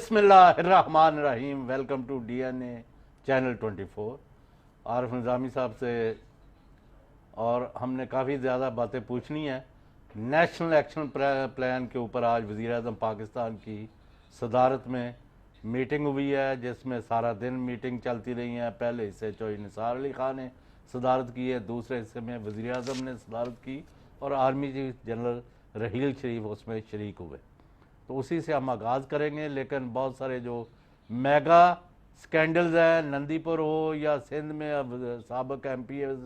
بسم اللہ الرحمن الرحیم. Welcome to D N A channel 24. Arif Nizami صاحب سے اور ہم نے کافی زیادہ باتیں پوچھنی ہیں. نیشنل ایکشن پلان کے اوپر آج وزیر اعظم پاکستان کی صدارت میں میٹنگ ہوئی ہے، جس میں سارا دن میٹنگ چلتی رہی ہیں. پہلے حصے چوہدری نثار علی خان نے صدارت کی ہے، دوسرے حصے میں وزیر اعظم نے صدارت کی اور آرمی چیف جنرل رحیل شریف اس میں شریک ہوئے. تو اسی سے ہم آغاز کریں گے. لیکن بہت سارے جو میگا سکینڈلز ہیں، نندی پور ہو یا سندھ میں سابق ایم پی ایز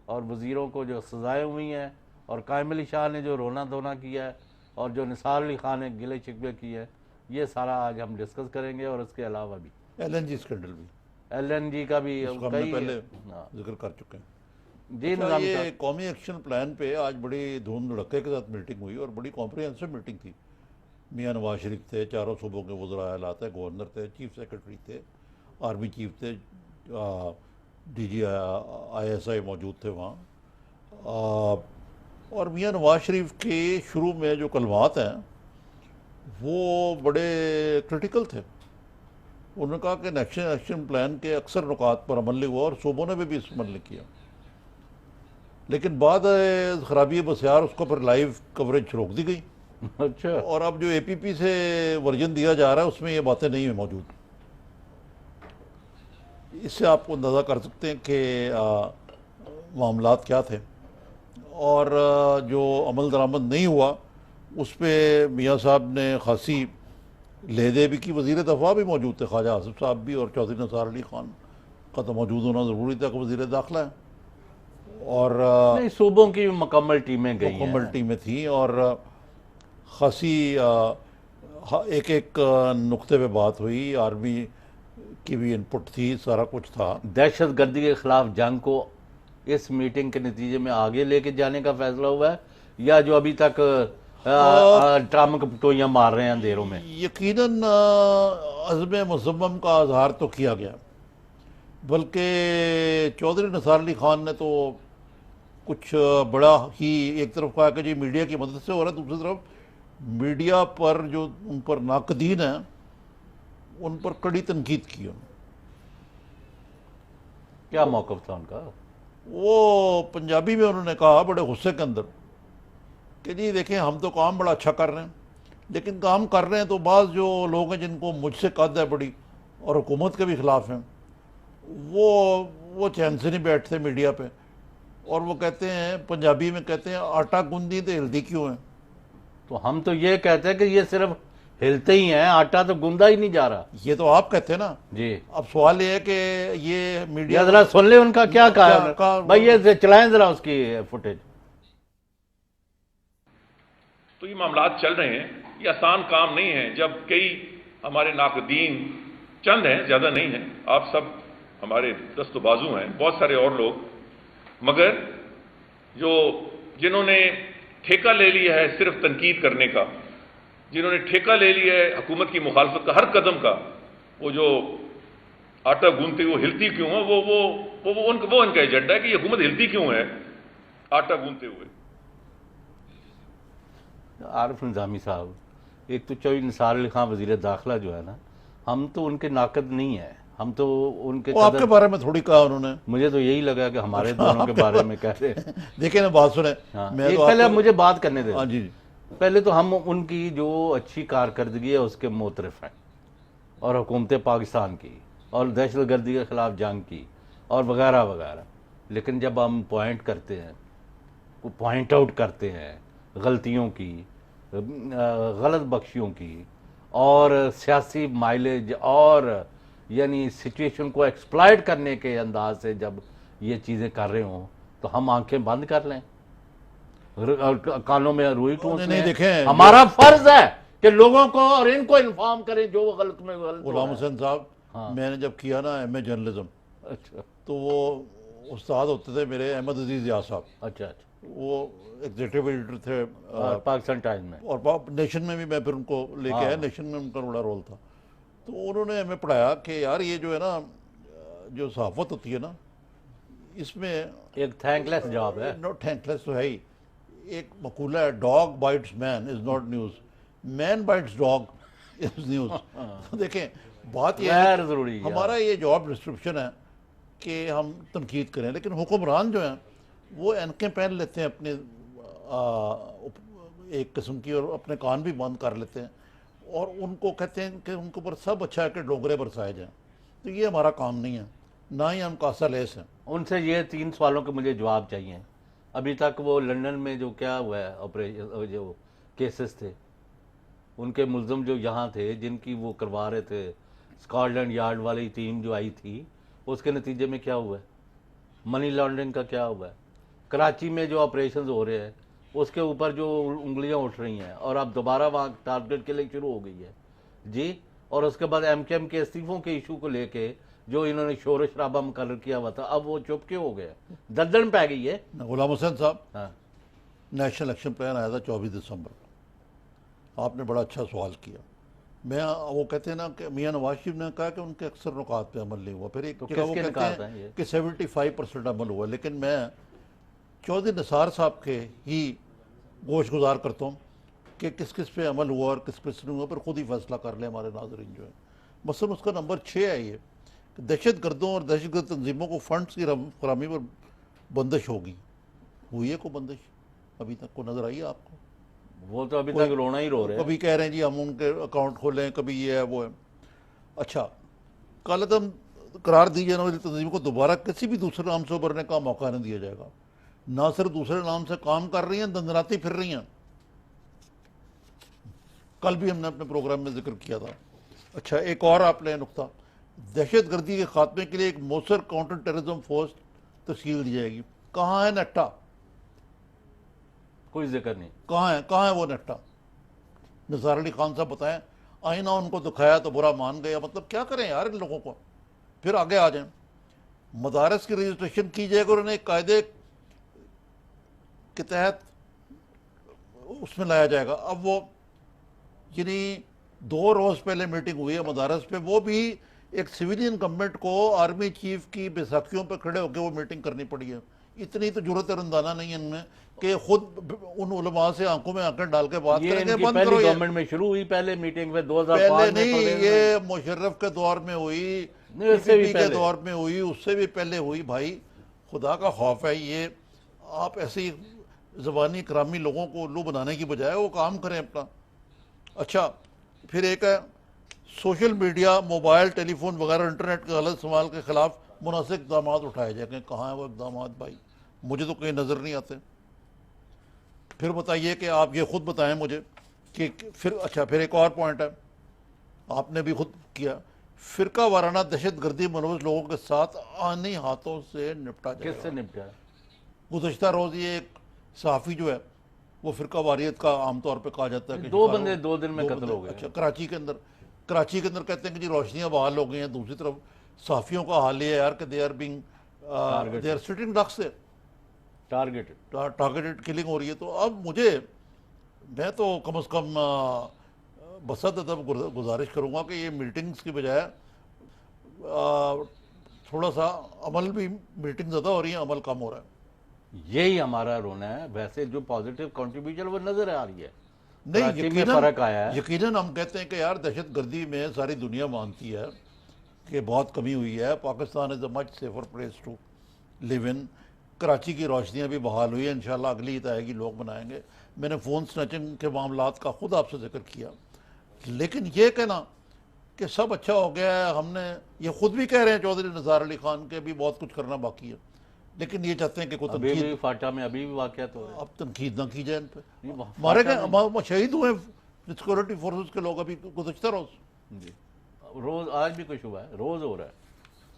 اور وزیروں کو جو سزائیں ہوئی ہیں، اور قائم علی شاہ نے جو رونا دھونا کیا ہے، اور جو نثار علی خان نے گلے شکوے کیے ہیں، یہ سارا آج ہم ڈسکس کریں گے. اور اس کے علاوہ بھی ایل این جی اسکینڈل بھی، ایل این جی کا بھی اس کو ہم نے پہلے ذکر کر چکے ہیں. جی اچھا، نظام یہ صاحب. قومی ایکشن پلان پہ آج بڑی دھوم دھڑکے کے ساتھ میٹنگ ہوئی اور بڑی کمپریہنسو میٹنگ تھی. میاں نواز شریف تھے، چاروں صوبوں کے وزراء اعلیٰ تھے، گورنر تھے، چیف سیکرٹری تھے، آرمی چیف تھے، D G I S I موجود تھے وہاں. اور میاں نواز شریف کے شروع میں جو کلمات ہیں وہ بڑے کرٹیکل تھے. انہوں نے کہا کہ نیشنل ایکشن پلان کے اکثر نکات پر عمل ہوا اور صوبوں نے بھی اس پر عمل کیا، لیکن بعد خرابی بسیار اس کو پھر لائیو کوریج روک دی گئی. اچھا، اور اب جو اے پی پی سے ورژن دیا جا رہا ہے اس میں یہ باتیں نہیں ہیں موجود. اس سے آپ کو اندازہ کر سکتے ہیں کہ معاملات کیا تھے. اور جو عمل درآمد نہیں ہوا اس پہ میاں صاحب نے خاصی لیدے بھی کی. وزیر دفاع بھی موجود تھے، خواجہ آصف صاحب بھی، اور چودھری نثار علی خان کا تو موجود ہونا ضروری تھا کہ وزیر داخلہ ہے. اور نہیں، صوبوں کی مکمل ٹیمیں گئی ہیں. مکمل ٹیمیں تھیں اور خاصی ایک ایک نقطے پہ بات ہوئی. آرمی کی بھی انپٹ تھی، سارا کچھ تھا. دہشت گردی کے خلاف جنگ کو اس میٹنگ کے نتیجے میں آگے لے کے جانے کا فیصلہ ہوا ہے، یا جو ابھی تک ڈرامہ کپٹویاں مار رہے ہیں اندھیروں میں؟ یقیناً عزم مصمم کا اظہار تو کیا گیا، بلکہ چودھری نثار علی خان نے تو کچھ بڑا ہی ایک طرف کہا کہ جی میڈیا کی مدد سے ہو رہا ہے، دوسری طرف میڈیا پر جو ان پر ناقدین ہیں ان پر کڑی تنقید کی. کیا موقف تھا ان کا؟ وہ پنجابی میں انہوں نے کہا بڑے غصے کے اندر کہ جی دیکھیں، ہم تو کام بڑا اچھا کر رہے ہیں، لیکن کام کر رہے ہیں تو بعض جو لوگ ہیں جن کو مجھ سے قد ہے بڑی اور حکومت کے بھی خلاف ہیں، وہ چین سے نہیں بیٹھتے میڈیا پہ، اور وہ کہتے ہیں، پنجابی میں کہتے ہیں، آٹا گوندی تو ہلدی کیوں ہیں. تو ہم تو یہ کہتے ہیں کہ یہ صرف ہلتے ہی ہیں، آٹا تو گوندا ہی نہیں جا رہا. یہ تو آپ کہتے ہیں نا. جی، اب سوال یہ ہے کہ یہ میڈیا ذرا سن لیں ان کا کیا کہا. بھائی یہ چلائیں ذرا اس کی فوٹیج. تو یہ معاملات چل رہے ہیں، یہ آسان کام نہیں ہے. جب کئی ہمارے ناقدین، چند ہیں، زیادہ نہیں ہیں، آپ سب ہمارے دست و بازو ہیں، بہت سارے اور لوگ، مگر جنہوں نے ٹھیکہ لے لیا ہے صرف تنقید کرنے کا، جنہوں نے ٹھیکہ لے لیا ہے حکومت کی مخالفت کا ہر قدم کا، وہ جو آٹا گوندتے وہ ہلتی کیوں ہے، وہ ان کا ایجنڈا ہے کہ یہ حکومت ہلتی کیوں ہے آٹا گوندتے ہوئے. عارف نظامی صاحب، ایک تو چودھری نثار علی خان وزیر داخلہ جو ہے نا، ہم تو ان کے ناقد نہیں ہیں، ہم تو ان کے وہ آپ کے بارے میں تھوڑی کہا انہوں نے. مجھے تو یہی لگا کہ ہمارے دونوں کے بارے میں کہہ رہے ہیں. دیکھیں نا، بات سنیں. ایک پہلے مجھے بات کرنے دیں. ہاں جی. پہلے تو ہم ان کی جو اچھی کارکردگی ہے اس کے معترف ہیں، اور حکومت پاکستان کی، اور دہشت گردی کے خلاف جنگ کی، اور وغیرہ وغیرہ. لیکن جب ہم پوائنٹ کرتے ہیں، پوائنٹ آؤٹ کرتے ہیں غلطیوں کی، غلط بخشیوں کی، اور سیاسی مائلیج اور یعنی سچویشن کو ایکسپلائٹ کرنے کے انداز سے جب یہ چیزیں کر رہے ہوں تو ہم آنکھیں بند کر لیں، کانوں میں روئی ٹونس لیں. ہمارا فرض ہے کہ لوگوں کو اور ان کو انفارم کریں جو وہ غلط میں غلط. غلام حسین صاحب، میں نے جب کیا نا ایم اے جرنلزم، اچھا تو وہ استاد ہوتے تھے میرے احمد عزیز یار صاحب. اچھا. وہ ایگزیکٹو ایڈیٹر تھے پاکستان ٹائمز میں، اور نیشن میں بھی میں پھر ان کو لے کے آیا. نیشن میں ان کا بڑا رول تھا. تو انہوں نے ہمیں پڑھایا کہ یار یہ جو ہے نا، جو صحافت ہوتی ہے نا، اس میں ایک تھینک لیس جاب ہے. نو تھینک لیس تو ہے ہی. ایک مقولہ ہے، dog bites man is not news, man bites dog news دیکھیں بات یہ غیر ہے ضروری ہے ہمارا یہ جاب ڈسکرپشن ہے کہ ہم تنقید کریں، لیکن حکمران جو ہیں وہ اینکیں پہن لیتے ہیں اپنے ایک قسم کی، اور اپنے کان بھی بند کر لیتے ہیں، اور ان کو کہتے ہیں کہ ان کے اوپر سب اچھا ہے کہ ڈوگرے برسائے جائیں. تو یہ ہمارا کام نہیں ہے، نہ ہی ہم کاسا لیس ہیں. ان سے یہ 3 سوالوں کے مجھے جواب چاہیے. ابھی تک وہ لندن میں جو کیا ہوا ہے آپریشن، جو کیسز تھے ان کے ملزم جو یہاں تھے جن کی وہ کروا رہے تھے، اسکاٹ لینڈ یارڈ والی ٹیم جو آئی تھی، اس کے نتیجے میں کیا ہوا ہے؟ منی لانڈرنگ کا کیا ہوا ہے؟ کراچی میں جو آپریشنز ہو رہے ہیں اس کے اوپر جو انگلیاں اٹھ رہی ہیں، اور اب دوبارہ وہاں ٹارگٹ کلنگ شروع ہو گئی ہے جی. اور اس کے بعد ایم کے ایم کے استعفوں کے ایشو کو لے کے جو انہوں نے شور و شرابہ مقرر کیا ہوا تھا، اب وہ چپ کیوں ہو گیا؟ دردن پہ گئی ہے. غلام حسین صاحب، ہاں نیشنل الیکشن پلان آیا تھا 24 دسمبر کو. آپ نے بڑا اچھا سوال کیا. وہ کہتے ہیں نا کہ میاں نواز شریف نے کہا کہ ان کے اکثر نکات پہ عمل نہیں ہوا، پھر ایک تو جگہ کس وہ کے کہتے نکات ہیں ہیں یہ؟ کہ 75% عمل ہوا. لیکن میں چودھری نثار صاحب کے ہی گوش گزار کرتا ہوں کہ کس کس پہ عمل ہوا اور کس پہ نہیں ہوا، پر خود ہی فیصلہ کر لیں ہمارے ناظرین جو ہیں. مثلاً اس کا نمبر 6 ہے یہ کہ دہشت گردوں اور دہشت گرد تنظیموں کو فنڈز کی فراہمی پر بندش ہوگی. ہوئی ہے کوئی بندش ابھی تک کو نظر آئی ہے آپ کو؟ وہ تو ابھی تک رونا ہی رو رہے ہیں. کبھی کہہ رہے ہیں جی ہم ان کے اکاؤنٹ کھولیں، کبھی یہ ہے وہ ہے. اچھا، کل عدم قرار دی جانے والی تنظیم کو دوبارہ کسی بھی دوسرے نام سے ابھرنے کا موقع نہیں دیا جائے گا. نہ صرف دوسرے نام سے کام کر رہی ہیں، دندناتی پھر رہی ہیں. کل بھی ہم نے اپنے پروگرام میں ذکر کیا تھا. اچھا، ایک اور آپ نے نقطہ، دہشت گردی کے خاتمے کے لیے ایک مؤثر کاؤنٹر ٹیررزم فورس تشکیل دی جائے گی. کہاں ہے نیٹا؟ کوئی ذکر نہیں. کہاں ہے وہ نیٹا؟ نثار علی خان صاحب بتائیں. آئینہ ان کو دکھایا تو برا مان گیا. مطلب کیا کریں یار ان لوگوں کو؟ پھر آگے آ جائیں. مدارس کی رجسٹریشن کی جائے گا اور انہیں ایک قاعدے کے تحت اس میں لایا جائے گا. اب وہ یعنی 2 روز پہلے میٹنگ ہوئی ہے مدارس پہ، وہ بھی ایک سویلین گورنمنٹ کو آرمی چیف کی بیساکھیوں پہ کھڑے ہو کے وہ میٹنگ کرنی پڑی ہے. اتنی تو جرت رندانہ نہیں ہے ان میں کہ خود ان علماء سے آنکھوں میں آنکھیں ڈال کے بات یہ کریں ان کہ کی بند پہلی کرو. یہ گورنمنٹ میں شروع ہوئی، پہلے میٹنگ میں پہلے 2005 میں نہیں، یہ مشرف کے دور میں ہوئی، نہیں، اس سے بھی PPP کے پہلے. دور میں ہوئی، اس سے بھی پہلے ہوئی. بھائی خدا کا خوف ہے، یہ آپ ایسی زبانی کرامی لوگوں کو الو بنانے کی بجائے وہ کام کریں اپنا. اچھا، پھر ایک ہے سوشل میڈیا، موبائل، ٹیلی فون وغیرہ انٹرنیٹ کے غلط استعمال کے خلاف مناسب اقدامات اٹھائے جائیں. کہاں ہیں وہ اقدامات بھائی؟ مجھے تو کہیں نظر نہیں آتے. پھر بتائیے کہ آپ یہ خود بتائیں مجھے کہ پھر ایک اور پوائنٹ ہے، آپ نے بھی خود کیا، فرقہ وارانہ دہشت گردی ملوث لوگوں کے ساتھ آنی ہاتھوں سے نپٹا جائے کس سے نپٹا؟ گزشتہ روز یہ ایک صحافی جو ہے وہ فرقہ واریت کا عام طور پہ کہا جاتا ہے کہ 2 بندے 2 دن میں قتل ہو گئے. اچھا، کراچی کے اندر کہتے ہیں کہ جی روشنیاں بحال ہو گئی ہیں. دوسری طرف صحافیوں کا حال یہ ہے یار کہ دے آر سٹنگ ڈکس سے ٹارگیٹڈ کلنگ ہو رہی ہے. تو اب میں تو کم از کم بسط ادب گزارش کروں گا کہ یہ میٹنگز کی بجائے تھوڑا سا عمل بھی، میٹنگ زیادہ ہو رہی ہیں، عمل کم ہو رہا ہے. یہی ہمارا رونا ہے. ویسے جو پازیٹیو کنٹریبیوشن وہ نظر آ رہی ہے. نہیں، فرق آیا ہے. یقیناً ہم کہتے ہیں کہ یار دہشت گردی میں ساری دنیا مانتی ہے کہ بہت کمی ہوئی ہے. پاکستان از اے مچ سیفر پلیس ٹو لیو ان. کراچی کی روشنیاں بھی بحال ہوئی ہیں، انشاءاللہ اگلی عید آئے گی، لوگ منائیں گے. میں نے فون سنیچنگ کے معاملات کا خود آپ سے ذکر کیا. لیکن یہ کہنا کہ سب اچھا ہو گیا ہے، ہم نے یہ خود بھی کہہ رہے ہیں چودھری نثار علی خان کے بھی بہت کچھ کرنا باقی ہے، لیکن یہ چاہتے ہیں کہ کوئی ابھی تنقید، بھی فاٹا میں ابھی بھی واقعات ہو رہے اب تنقید نہ کی جائے ان پہ. ہیں. مارے گئے، شہید ہوئے سیکورٹی فورسز کے لوگ ابھی گزشتہ روز. جی، روز آج بھی کچھ ہوا ہے، روز ہو رہا ہے.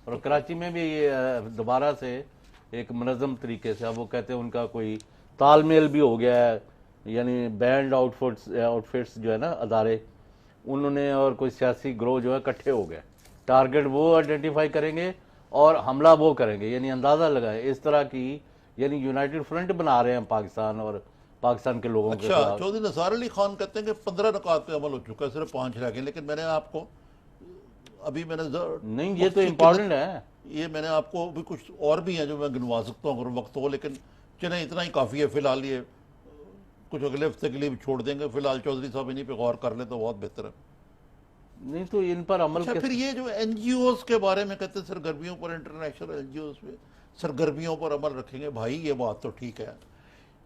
اور کراچی میں بھی دوبارہ سے ایک منظم طریقے سے، اب وہ کہتے ہیں ان کا کوئی تال میل بھی ہو گیا ہے، یعنی بینڈ آؤٹ فٹس جو ہے نا ادارے، انہوں نے اور کوئی سیاسی گروہ جو ہے اکٹھے ہو گئے. ٹارگٹ وہ آئیڈینٹیفائی کریں گے اور حملہ وہ کریں گے. یعنی اندازہ لگائیں اس طرح کی، یعنی یونائٹڈ فرنٹ بنا رہے ہیں پاکستان اور پاکستان کے لوگوں کے اچھا، خلاف. چودھری نثار علی خان کہتے ہیں کہ 15 نکات پہ عمل ہو چکا ہے، صرف 5 رہ گئے. لیکن میں نے آپ کو ابھی نہیں، یہ تو امپورٹنٹ ہے. یہ میں نے آپ کو بھی کچھ اور بھی ہیں جو میں گنوا سکتا ہوں اگر وقت ہو، لیکن چلیں اتنا ہی کافی ہے فی الحال. یہ کچھ اگلے ہفتے کے لیے بھی چھوڑ دیں گے. فی الحال چودھری صاحب انہیں پہ غور کر لیں تو بہت بہتر ہے. نہیں تو ان پر عمل اچھا پھر یہ جو این جی اوز کے بارے میں کہتے ہیں سرگرمیوں پر انٹرنیشنل این جی اوز پہ سرگرمیوں پر عمل رکھیں گے، بھائی یہ بات تو ٹھیک ہے،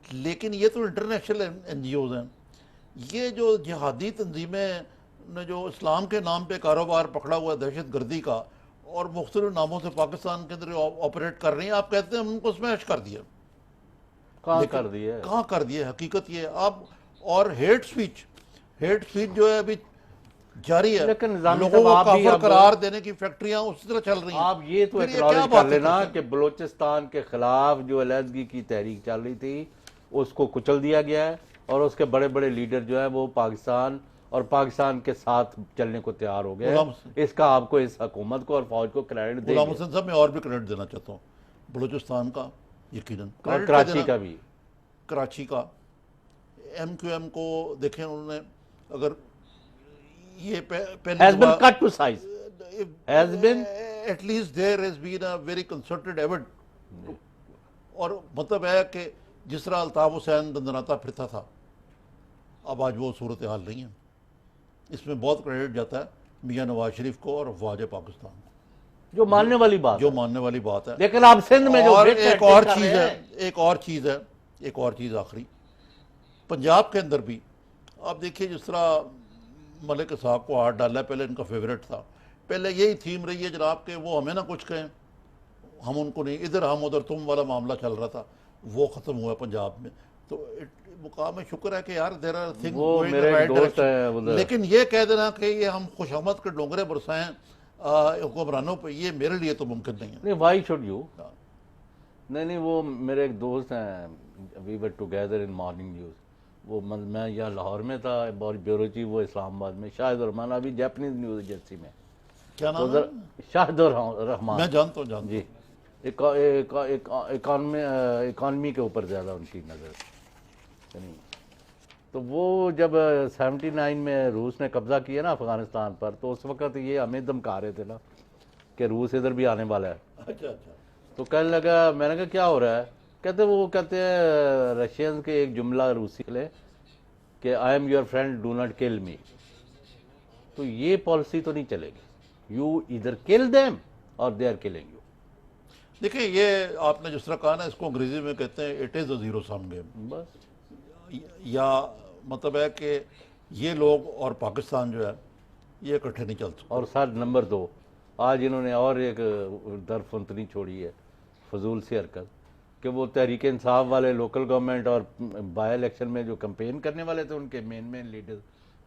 لیکن یہ تو انٹرنیشنل این جی اوز ہیں، یہ جو جہادی تنظیمیں نے جو اسلام کے نام پہ کاروبار پکڑا ہوا ہے دہشت گردی کا اور مختلف ناموں سے پاکستان کے اندر آپریٹ کر رہی ہیں، آپ کہتے ہیں ہم ان کو سمیش کر دیا، کہاں کر دی ہے؟ کہاں کر دیا؟ حقیقت یہ ہے آپ اور ہیٹ سپیچ جو ہے ابھی جاری ہے، لیکن نظامی لوگوں کو صاحب آپ بھی کافر اب قرار دینے کی فیکٹریاں اسی طرح چل رہی ہیں۔ آپ یہ تو پھر کیا اکنالج بات کر ہے لینا کرتے کہ بلوچستان کے خلاف جو علیحدگی کی تحریک چل رہی تھی اس کو کچل دیا گیا ہے، اور اس کے بڑے بڑے لیڈر جو ہے وہ پاکستان اور پاکستان کے ساتھ چلنے کو تیار ہو گئے ہیں؟ اس کا آپ کو اس حکومت کو اور فوج کو کریڈٹ دیں غلام گے، حسین صاحب میں اور بھی کریڈٹ دینا چاہتا ہوں بلوچستان کا، یقیناً اور کریڈٹ کراچی کا بھی۔ کراچی کا ایم کیو ایم کو دیکھیں انہوں نے اگر یہ پہلی has been cut to size has been at least there has been a very concerted effort, اور مطلب ہے کہ جس طرح الطاف حسین دندناتا پھرتا تھا اب آج وہ صورتحال نہیں ہے، اس میں بہت کریڈٹ جاتا ہے میاں نواز شریف کو اور افواج پاکستان کو، جو ماننے والی بات جو ہے، ماننے والی بات ہے۔ لیکن آپ سندھ میں جو اور بٹ ایک کر اور رہے چیز ہے، ہیں، ایک اور چیز آخری، پنجاب کے اندر بھی آپ دیکھیے جس طرح ملک صاحب کو ہاتھ ڈالا ہے، پہلے ان کا فیوریٹ تھا، پہلے یہی تھیم رہی ہے جناب کہ وہ ہمیں نہ کچھ کہیں ہم ان کو نہیں، ادھر ہم ادھر تم والا معاملہ چل رہا تھا، وہ ختم ہوا پنجاب میں، تو مقام شکر ہے کہ یار دیر آر تھنگز وہ گوئنگ میرے ایک رائٹ دوست ہیں ڈائریکشن، ادھر، لیکن یہ کہہ دینا کہ یہ ہم خوش آمد کے ڈونگرے برسائیں حکمرانوں پہ، یہ میرے لیے تو ممکن نہیں ہے۔ نہیں وائی شوڈ یو، نہیں وہ میرے ایک دوست ہیں، we were together in morning news, وہ میں یا لاہور میں تھا، بیورو چیف وہ اسلام آباد میں، شاہد الرحمان ابھی جیپنیز نیوز ایجنسی میں، کیا نام ہے؟ شاہد الرحمان، میں جانتا ہوں جی، اکانومی کے اوپر زیادہ ان کی نظر، تو وہ جب 79 میں روس نے قبضہ کیا نا افغانستان پر، تو اس وقت یہ ہمیں دھمکا رہے تھے نا کہ روس ادھر بھی آنے والا ہے، اچھا تو کہنے لگا، میں نے کہا کیا ہو رہا ہے؟ کہتے ہیں رشینز کے ایک جملہ روسی لے کہ I am your friend do not kill me, تو یہ پالیسی تو نہیں چلے گی، یو ادھر کل دیم اور دے آر کلنگ یو۔ دیکھیں یہ آپ نے جس طرح کہا نا، اس کو انگریزی میں کہتے ہیں it is a zero some game, بس یا مطلب ہے کہ یہ لوگ اور پاکستان جو ہے یہ اکٹھے نہیں چل سکتے۔ اور سر نمبر 2، آج انہوں نے اور ایک درفنتنی چھوڑی ہے، فضول سی حرکت، کہ وہ تحریک انصاف والے لوکل گورنمنٹ اور بائی الیکشن میں جو کمپین کرنے والے تھے ان کے مین لیڈر،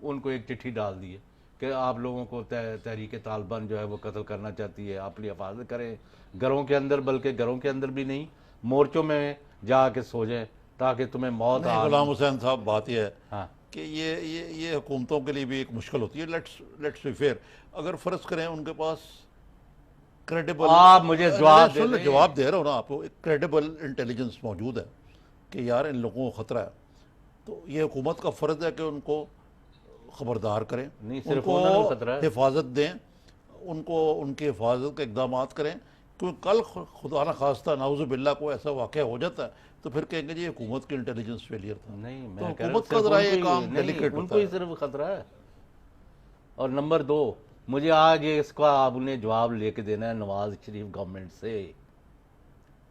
ان کو ایک چٹھی ڈال دی ہے کہ آپ لوگوں کو تحریک طالبان جو ہے وہ قتل کرنا چاہتی ہے، آپ اپنی حفاظت کریں، گھروں کے اندر، بلکہ گھروں کے اندر بھی نہیں، مورچوں میں جا کے سو جائیں تاکہ تمہیں موت نہیں غلام حسین صاحب، بات یہ ہے ہاں کہ یہ حکومتوں کے لیے بھی ایک مشکل ہوتی ہے، لیٹس بی فیئر، اگر فرض کریں ان کے پاس کریڈیبل، آپ مجھے جواب دے دیں، جواب دے رہا ہوں نا آپ کو، ایک کریڈیبل انٹیلیجنس موجود ہے کہ یار ان لوگوں کو خطرہ ہے، تو یہ حکومت کا فرض ہے کہ ان کو خبردار کریں، نہیں ان صرف کو انہوں نے خطرہ ہے، حفاظت دیں، ان کو ان کی حفاظت کے اقدامات کریں، کیونکہ کل خدا نہ خواستہ نعوذ باللہ کو ایسا واقعہ ہو جاتا ہے تو پھر کہیں گے جی حکومت کی انٹیلیجنس فیلئر تھا، نہیں تو میں کہہ رہا ہوں حکومت کا ذرا یہ کام نہیں، ڈیلیکیٹ ان ہوتا کو ہی ہے۔ صرف خطرہ ہے۔ اور نمبر 2، مجھے آج اس کا آپ نے جواب لے کے دینا ہے نواز شریف گورنمنٹ سے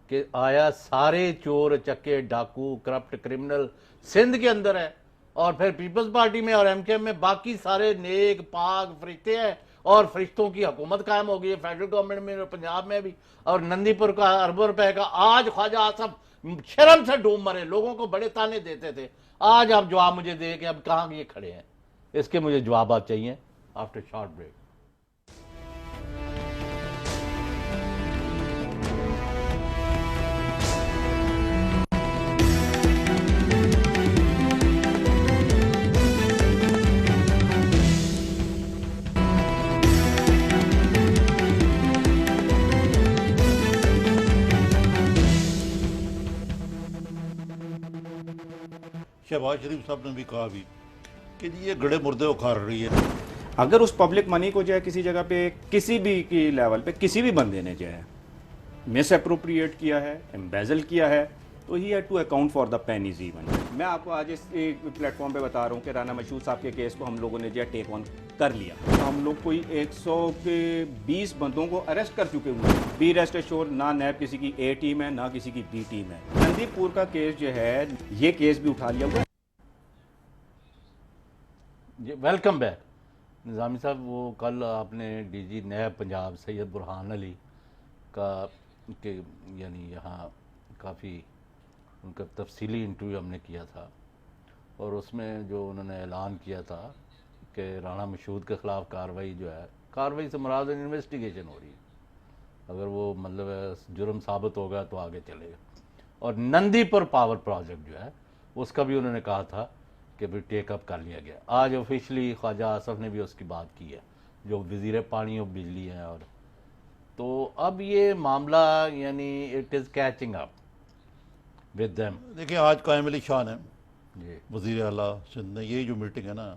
کہ آیا سارے چور چکے ڈاکو کرپٹ کرمنل سندھ کے اندر ہے، اور پھر پیپلز پارٹی میں اور ایم کے ایم میں باقی سارے نیک پاک فرشتے ہیں، اور فرشتوں کی حکومت قائم ہو گئی ہے فیڈرل گورنمنٹ میں اور پنجاب میں بھی، اور نندی پور کا اربوں روپے کا، آج خواجہ آصف شرم سے ڈوب مرے، لوگوں کو بڑے تانے دیتے تھے، آج آپ جواب مجھے دے کہ اب کہاں یہ کھڑے ہیں، اس کے مجھے جوابات چاہیے آفٹر شارٹ بریک۔ شہباز شریف صاحب نے بھی کہا بھی کہ جی یہ گڑے مردے اکھاڑ رہی ہے، اگر اس پبلک منی کو جو ہے کسی جگہ پہ کسی بھی کی لیول پہ کسی بھی بندے نے جو ہے مس اپروپریٹ کیا ہے، امبیزل کیا ہے، تو he had to account for the pennies even. میں آپ کو آج اس پلیٹ فارم پہ بتا رہا ہوں کہ رانا مشہور صاحب کے کیس کو ہم لوگوں نے جو ہے ٹیک آن کر لیا. ہم لوگ کوئی 120 بندوں کو اریسٹ کر چکے ہوئے ہیں. بی ریسٹ ایشور نہ نیب کسی کی اے ٹیم ہے نہ کسی کی بی ٹیم ہے. نندی پور کا کیس جو ہے یہ کیس بھی اٹھا لیا ہوا ہے. جی ویلکم بیک. نظامی صاحب وہ کل آپ نے ڈی جی نیب پنجاب سید برہان علی کا کہ یعنی یہاں کافی ان کا تفصیلی انٹرویو ہم نے کیا تھا اور اس میں جو انہوں نے اعلان کیا تھا کہ رانا مشہود کے خلاف کارروائی جو ہے، کارروائی سے مراد انویسٹیگیشن ہو رہی ہے، اگر وہ مطلب جرم ثابت ہوگا تو آگے چلے گا. اور نندی پر پاور پروجیکٹ جو ہے اس کا بھی انہوں نے کہا تھا کہ بھی ٹیک اپ کر لیا گیا. آج آفیشلی خواجہ آصف نے بھی اس کی بات کی ہے جو وزیر پانی اور بجلی ہیں. اور تو اب یہ معاملہ یعنی it is catching up with them. دیکھیں آج قائم علی شاہ نے جی وزیر اعلیٰ سندھ نے یہی جو میٹنگ ہے نا،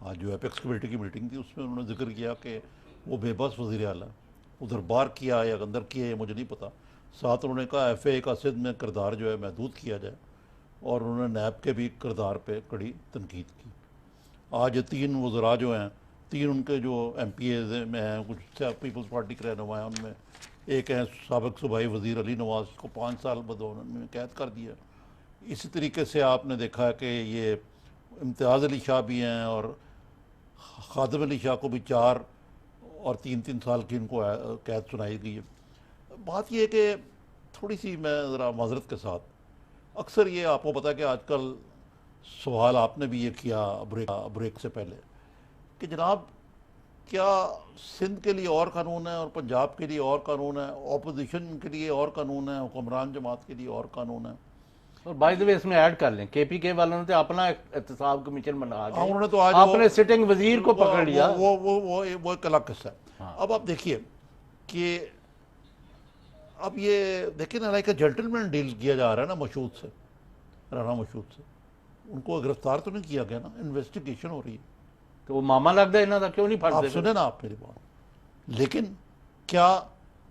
آج جو اپیکس کمیٹی کی میٹنگ تھی اس میں انہوں نے ذکر کیا کہ وہ بے بس وزیر اعلیٰ ادھر باہر کیا یا اندر کیا ہے مجھے نہیں پتا. ساتھ انہوں نے کہا ایف اے کا سندھ میں کردار جو ہے محدود کیا جائے اور انہوں نے نیب کے بھی کردار پہ کڑی تنقید کی. آج یہ 3 وزراء جو ہیں، 3 ان کے جو ایم پی ایز میں ہیں، کچھ پیپلز پارٹی کے رہنما ہیں، ان میں ایک ہیں سابق صوبائی وزیر علی نواز کو 5 سال بدون میں قید کر دیا. اسی طریقے سے آپ نے دیکھا ہے کہ یہ امتیاز علی شاہ بھی ہیں اور خادم علی شاہ کو بھی 4 اور 3 سال کی ان کو قید سنائی گئی ہے. بات یہ ہے کہ تھوڑی سی میں ذرا معذرت کے ساتھ اکثر یہ آپ کو پتا ہے کہ آج کل سوال آپ نے بھی یہ کیا بریک سے پہلے کہ جناب کیا سندھ کے لیے اور قانون ہے اور پنجاب کے لیے اور قانون ہے، اپوزیشن کے لیے اور قانون ہے، حکمران جماعت کے لیے اور قانون ہے. اور بائی دی وے اس میں ایڈ کر لیں کے پی کے والوں نے تو اپنا احتساب کمیشن بنا کے انہوں نے تو آج اپنے سٹنگ وزیر کو پکڑ لیا. وہ ایک الگ قصہ ہے. اب آپ دیکھیے کہ اب یہ دیکھیں نا لائک جینٹل مین ڈیل کیا جا رہا ہے نا مشہود سے، رانا مشہود سے. ان کو گرفتار تو نہیں کیا گیا نا، انویسٹیگیشن ہو رہی ہے. تو وہ ماما لگتا ہے انہوں کا کیوں نہیں آپ پھڑتے؟ سنیں نا آپ میری بات. لیکن کیا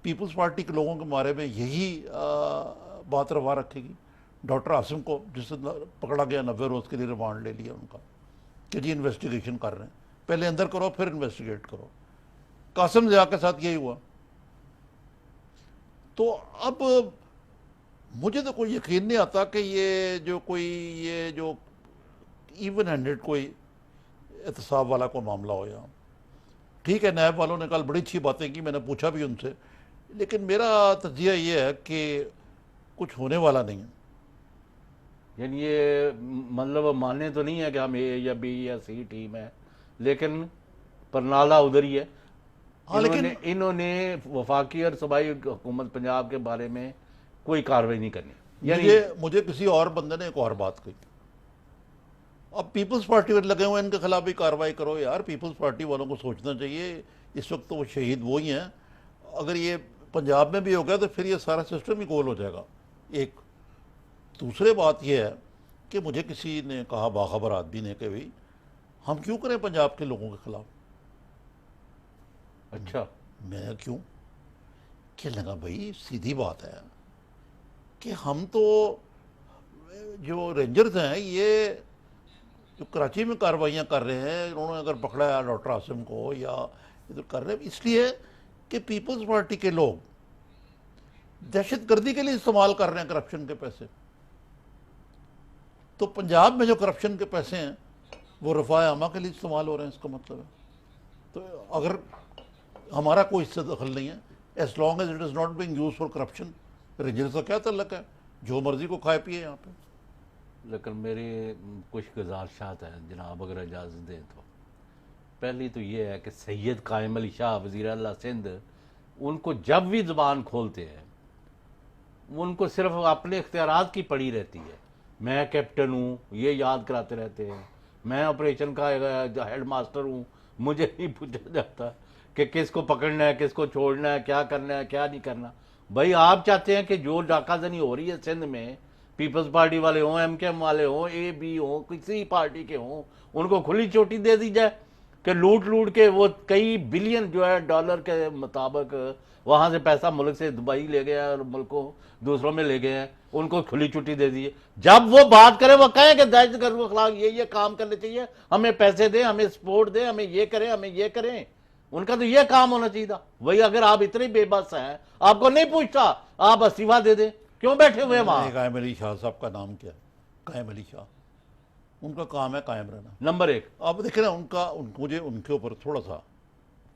پیپلز پارٹی کے لوگوں کے بارے میں یہی بات روا رکھے گی؟ ڈاکٹر عاصم کو جس سے پکڑا گیا 90 روز کے لیے ریمانڈ لے لیا ان کا کہ جی انویسٹیگیشن کر رہے ہیں، پہلے اندر کرو پھر انویسٹیگیٹ کرو. قاسم ضیاء کے ساتھ یہی ہوا. تو اب مجھے تو کوئی یقین نہیں آتا کہ یہ جو ایون ہینڈڈ کوئی احتساب والا کوئی معاملہ ہو. یہاں ٹھیک ہے نیب والوں نے کل بڑی اچھی باتیں کی، میں نے پوچھا بھی ان سے، لیکن میرا تجزیہ یہ ہے کہ کچھ ہونے والا نہیں ہے. یعنی یہ مطلب ماننے تو نہیں ہے کہ ہم اے یا بی یا سی ٹیم ہے، لیکن پرنالہ ادھر ہی ہے. انہوں نے وفاقی اور صوبائی حکومت پنجاب کے بارے میں کوئی کارروائی نہیں کرنی. یعنی مجھے کسی اور بندے نے ایک اور بات کہی، اب پیپلز پارٹی پر لگے ہوئے ان کے خلاف بھی کارروائی کرو. یار پیپلز پارٹی والوں کو سوچنا چاہیے، اس وقت تو وہ شہید وہی ہیں. اگر یہ پنجاب میں بھی ہو گیا تو پھر یہ سارا سسٹم ہی گول ہو جائے گا. ایک دوسرے بات یہ ہے کہ مجھے کسی نے کہا باخبر آدمی نے کہ بھئی ہم کیوں کریں پنجاب کے لوگوں کے خلاف. اچھا میں کیوں کہ لگا بھائی سیدھی بات ہے کہ ہم تو جو رینجرز ہیں یہ جو کراچی میں کارروائیاں کر رہے ہیں، انہوں نے اگر پکڑا ہے ڈاکٹر عاصم کو یا ادھر کر رہے ہیں اس لیے کہ پیپلز پارٹی کے لوگ دہشت گردی کے لیے استعمال کر رہے ہیں کرپشن کے پیسے. تو پنجاب میں جو کرپشن کے پیسے ہیں وہ رفاع عامہ کے لیے استعمال ہو رہے ہیں، اس کا مطلب ہے. تو اگر ہمارا کوئی اس سے دخل نہیں ہے، as long as it is not being use for corruption, rangers کا کیا تعلق ہے؟ جو مرضی کو کھائے پیے یہاں پہ. لیکن میری کچھ گزارشات ہیں جناب اگر اجازت دیں تو. پہلی تو یہ ہے کہ سید قائم علی شاہ وزیر اعلیٰ سندھ ان کو جب بھی زبان کھولتے ہیں ان کو صرف اپنے اختیارات کی پڑی رہتی ہے. میں کیپٹن ہوں یہ یاد کراتے رہتے ہیں، میں آپریشن کا ہیڈ ماسٹر ہوں، مجھے نہیں پوچھا جاتا کہ کس کو پکڑنا ہے کس کو چھوڑنا ہے، کیا کرنا ہے کیا نہیں کرنا. بھائی آپ چاہتے ہیں کہ جو ڈاکہ زنی ہو رہی ہے سندھ میں، پیپلز پارٹی والے ہوں، ایم کے ایم والے ہوں، اے بی ہوں، کسی پارٹی کے ہوں، ان کو کھلی چوٹی دے دی جائے. کہ لوٹ کے وہ کئی بلین جو ہے ڈالر کے مطابق وہاں سے پیسہ ملک سے دبئی لے گیا اور ملکوں دوسروں میں لے گئے ہیں، ان کو کھلی چھٹی دے دی ہے۔ جب وہ بات کریں وہ کہیں کہ دہشت گرد کے خلاف یہ کام کرنے چاہیے، ہمیں پیسے دیں، ہمیں سپورٹ دیں، ہمیں یہ کریں، ہمیں یہ کریں، ان کا تو یہ کام ہونا چاہیے تھا۔ وہی اگر آپ اتنے بے بس ہیں، آپ کو نہیں پوچھتا، آپ استعفیٰ دے دیں، کیوں بیٹھے ہوئے وہاں؟ قائم علی شاہ صاحب کا نام کیا ہے؟ قائم علی شاہ، ان کا کام ہے قائم رہنا۔ نمبر 1 آپ دیکھیں نا مجھے ان کے اوپر تھوڑا سا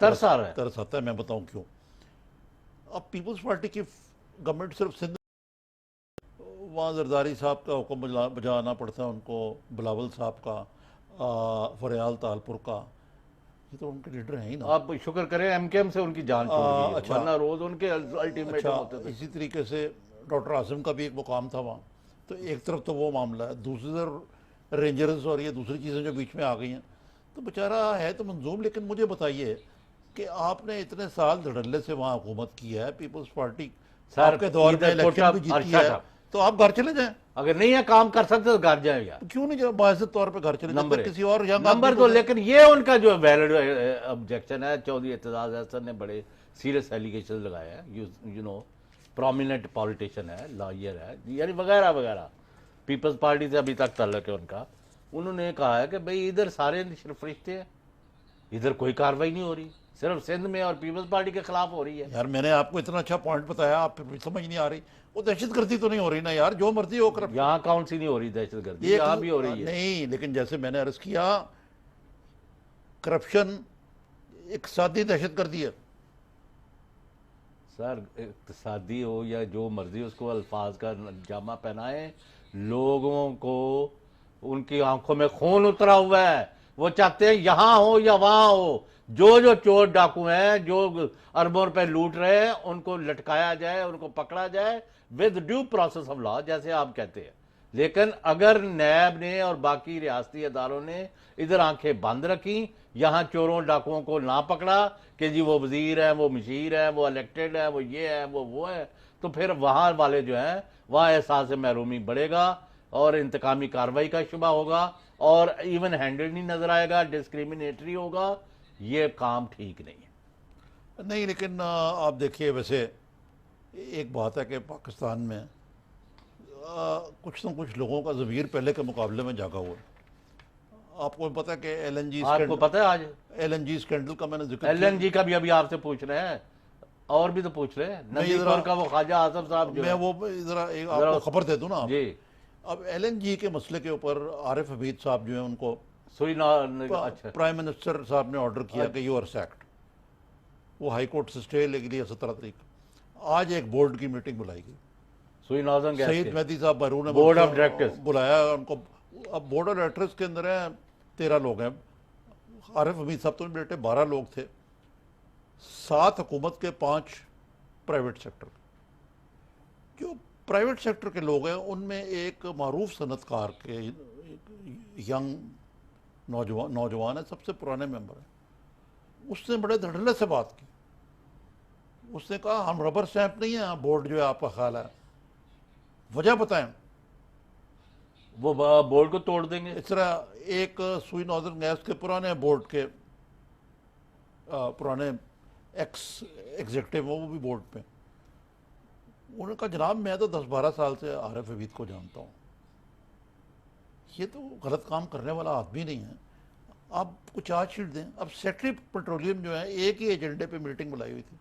ترس آ رہا ہے۔ ترس آتا ہے، میں بتاؤں کیوں۔ اب پیپلز پارٹی کی گورنمنٹ صرف سندھ، وہاں زرداری صاحب کا حکم بجانا پڑتا ہے ان کو، بلاول صاحب کا، فریال تالپور کا، یہ تو ان کے لیڈر ہیں ہی نا۔ آپ شکر کریں ایم کے ایم سے ان کی جان چھوٹ گئی ہے، اچھا۔ ورنہ روز ان کے الٹیمیٹم اچھا، ہوتے تھے۔ اسی طریقے سے ڈاکٹر اعظم کا بھی ایک مقام تھا وہاں، تو ایک طرف تو وہ معاملہ ہے، دوسری طرف رینجرز اور یہ دوسری چیزیں جو بیچ میں آ گئی ہیں، تو بیچارہ ہے تو منظوم۔ لیکن مجھے بتائیے کہ آپ نے اتنے سال دھڑلے سے وہاں حکومت کی ہے، پیپلز پارٹی آپ کے دور میں الیکشن بھی جیتی ہے، تو آپ گھر چلے جائیں۔ اگر نہیں ہے کام کر سکتے تو گھر جائیں یار، کیوں نہیں جب باعث طور پہ گھر چلے نمبر جائیں کسی اور نمبر 2 لیکن یہ ان کا جو ویلڈ آبجیکشن ہے، چودھری اعتزاز احسن نے بڑے سیریس ایلیگیشن لگائے ہیں، یو نو پرومیننٹ پولیٹیشین ہے، لائر ہے، یعنی وغیرہ وغیرہ، پیپلز پارٹی سے ابھی تک تعلق ہے ان کا۔ انہوں نے کہا ہے کہ بھئی ادھر سارے فرشتے ہیں، ادھر کوئی کاروائی نہیں ہو رہی، صرف سندھ میں اور پیپلز پارٹی کے خلاف ہو رہی ہے۔ یار میں نے آپ کو اتنا اچھا پوائنٹ بتایا، آپ پھر سمجھ نہیں آ رہی۔ وہ دہشت گردی تو نہیں ہو رہی نا یار، جو مرضی ہو کر یہاں کون سی نہیں ہو رہی دہشت گردی، یہاں بھی ہو رہی ہے۔ نہیں، لیکن جیسے میں نے عرض کیا، کرپشن اقتصادی دہشت گردی ہے۔ سر اقتصادی ہو یا جو مرضی، اس کو الفاظ کا جامہ پہنائیں، لوگوں کو ان کی آنکھوں میں خون اترا ہوا ہے، وہ چاہتے ہیں یہاں ہو یا وہاں ہو، جو چور ڈاکو ہیں، جو اربوں روپے لوٹ رہے ہیں، ان کو لٹکایا جائے، ان کو پکڑا جائے with due process of law, جیسے آپ کہتے ہیں۔ لیکن اگر نیب نے اور باقی ریاستی اداروں نے ادھر آنکھیں بند رکھی، یہاں چوروں ڈاکوؤں کو نہ پکڑا کہ جی وہ وزیر ہیں، وہ مشیر ہیں، وہ الیکٹڈ ہیں، وہ یہ ہے، وہ ہے، تو پھر وہاں والے جو ہیں وہاں احساس محرومی بڑھے گا اور انتقامی کارروائی کا شبہ ہوگا اور ایون ہینڈل نہیں نظر آئے گا، ڈسکریمنیٹری ہوگا۔ یہ کام ٹھیک نہیں ہے۔ نہیں، لیکن آپ دیکھیے، ویسے ایک بات ہے کہ پاکستان میں کچھ نہ کچھ لوگوں کا ضمیر پہلے کے مقابلے میں جاگا ہوا ہے۔ آپ کو پتہ ہے کہ ایل این جی آپ کو پتہ ہے آج اسکینڈل کا میں نے ذکر ایل کیا، این جی کا بھی ابھی آپ سے پوچھ رہے ہیں، اور بھی تو پوچھ رہے ہیں، ندی کور کا وہ خواجہ آصف صاحب جو میں وہ ذرا آپ کو خبر دے دوں نا آپ۔ جی اب ایل این جی کے مسئلے کے اوپر عارف حمید صاحب جو ہیں، ان کو سوئی اچھا پرائم منسٹر صاحب نے آرڈر کیا کہ یو آر سیکڈ، وہ ہائی کورٹ سے اسٹے لے لیے 17 تاریخ۔ آج ایک بورڈ کی میٹنگ بلائی گئی، سوئی نازن گیس سعید کے مہدی صاحب بیرون نے بورڈ آف ڈائریکٹرز بلایا ان کو۔ اب بورڈ آف ڈائریکٹرز کے اندر ہیں 13 لوگ ہیں، عارف حمید صاحب تو بیٹے 12 لوگ تھے، 7 حکومت کے، 5 پرائیویٹ سیکٹر۔ جو پرائیویٹ سیکٹر کے لوگ ہیں ان میں ایک معروف صنعت کار کے ینگ نوجوان ہے، سب سے پرانے ممبر ہیں، اس نے بڑے دھڑلے سے بات کی۔ اس نے کہا ہم ربر سٹیمپ نہیں ہیں، بورڈ جو ہے آپ کا خیال ہے، وجہ بتائیں۔ وہ بورڈ کو توڑ دیں گے۔ اس طرح ایک سوئی ناردرن گیس کے پرانے بورڈ کے پرانے ایگزیکٹو، وہ بھی بورڈ پہ، انہوں نے کہا جناب میں تو 10-12 سال سے عارف حمید کو جانتا ہوں، یہ تو غلط کام کرنے والا آدمی نہیں ہے، آپ کو چارج شیٹ دیں۔ اب سیکٹری پیٹرولیم جو ہے ایک ہی ایجنڈے پہ میٹنگ بلائی ہوئی تھی،